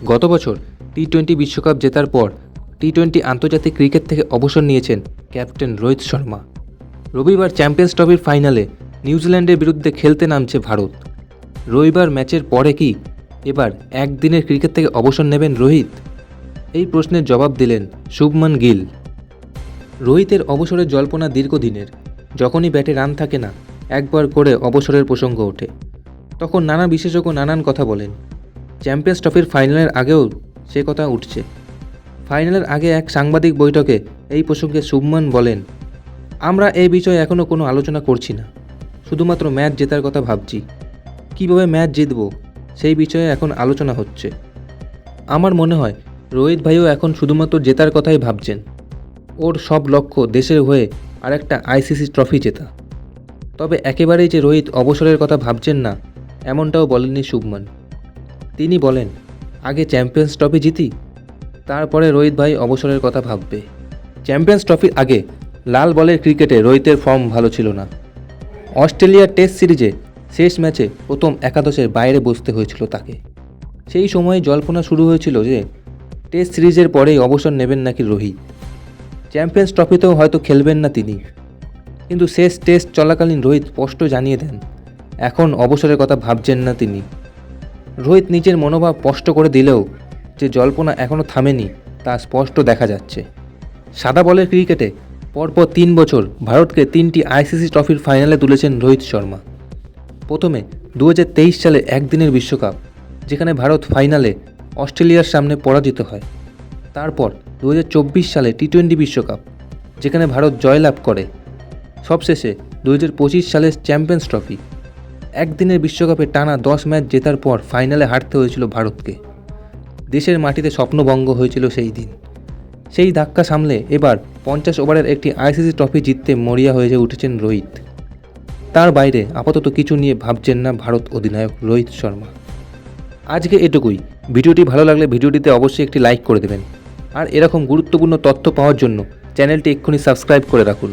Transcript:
গত বছর টি-20 বিশ্বকাপ জেতার পর টি-20 আন্তর্জাতিক ক্রিকেট থেকে অবসর নিয়েছেন ক্যাপ্টেন রোহিত শর্মা। রবিবার চ্যাম্পিয়ন্স ট্রফির ফাইনালে নিউজিল্যান্ডের বিরুদ্ধে খেলতে নামছে ভারত। রবিবার ম্যাচের পরে কি এবার একদিনের ক্রিকেট থেকে অবসর নেবেন রোহিত? এই প্রশ্নের জবাব দিলেন শুভমান গিল। রোহিতের অবসরের জল্পনা দীর্ঘদিনের। যখনই ব্যাটে রান থাকে না, একবার করে অবসরের প্রসঙ্গ ওঠে। তখন নানা বিশেষজ্ঞ নানান কথা বলেন। চ্যাম্পিয়ন্স ট্রফির ফাইনালের আগেও সে কথা উঠছে। ফাইনালের আগে এক সাংবাদিক বৈঠকে এই প্রসঙ্গে শুভমান বলেন, আমরা এই বিষয়ে এখনও কোনো আলোচনা করছি না, শুধুমাত্র ম্যাচ জেতার কথা ভাবছি। কীভাবে ম্যাচ জিতব সেই বিষয়ে এখন আলোচনা হচ্ছে। আমার মনে হয় রোহিত ভাইও এখন শুধুমাত্র জেতার কথাই ভাবছেন। ওর সব লক্ষ্য দেশের হয়ে আরেকটা আইসিসি ট্রফি জেতা। তবে একেবারেই যে রোহিত অবসরের কথা ভাবছেন না, এমনটাও বলেননি শুভমান। তিনি বলেন, আগে চ্যাম্পিয়ন্স ট্রফি জিতি, তারপরে রোহিত ভাই অবসরের কথা ভাববে। চ্যাম্পিয়ন্স ট্রফির আগে লাল বলের ক্রিকেটে রোহিতের ফর্ম ভালো ছিল না। অস্ট্রেলিয়ার টেস্ট সিরিজে শেষ ম্যাচে প্রথম একাদশের বাইরে বসতে হয়েছিল তাকে। সেই সময় জল্পনা শুরু হয়েছিল যে টেস্ট সিরিজের পরেই অবসর নেবেন নাকি রোহিত। চ্যাম্পিয়ন্স ট্রফিতেও হয়তো খেলবেন না তিনি। কিন্তু শেষ টেস্ট চলাকালীন রোহিত স্পষ্ট জানিয়ে দেন, এখন অবসরের কথা ভাবছেন না তিনি। রোহিত নিজের মনোভাব স্পষ্ট করে দিলেও যে জল্পনা এখনও থামেনি তা স্পষ্ট দেখা যাচ্ছে। সাদা বলের ক্রিকেটে পরপর 3 বছর ভারতকে 3টি আইসিসি ট্রফির ফাইনালে তুলেছেন রোহিত শর্মা। প্রথমে 2023 সালে একদিনের বিশ্বকাপ, যেখানে ভারত ফাইনালে অস্ট্রেলিয়ার সামনে পরাজিত হয়। তারপর 2024 সালে টি-20 বিশ্বকাপ, যেখানে ভারত জয়লাভ করে। সবশেষে 2025 সালের চ্যাম্পিয়ন্স ট্রফি। একদিনের বিশ্বকাপে টানা 10 ম্যাচ জেতার পর ফাইনালে হারতে হয়েছিল ভারতকে। দেশের মাটিতে স্বপ্নভঙ্গ হয়েছিল সেই দিন। সেই ধাক্কা সামলে এবার 50 ওভারের একটি আইসিসি ট্রফি জিততে মরিয়া হয়ে উঠেছেন রোহিত। তার বাইরে আপাতত কিছু নিয়ে ভাবছেন না ভারত অধিনায়ক রোহিত শর্মা। আজকে এটুকুই। ভিডিওটি ভালো লাগলে ভিডিওটিতে অবশ্যই একটি লাইক করে দেবেন। আর এরকম গুরুত্বপূর্ণ তথ্য পাওয়ার জন্য চ্যানেলটি এক্ষুনি সাবস্ক্রাইব করে রাখুন।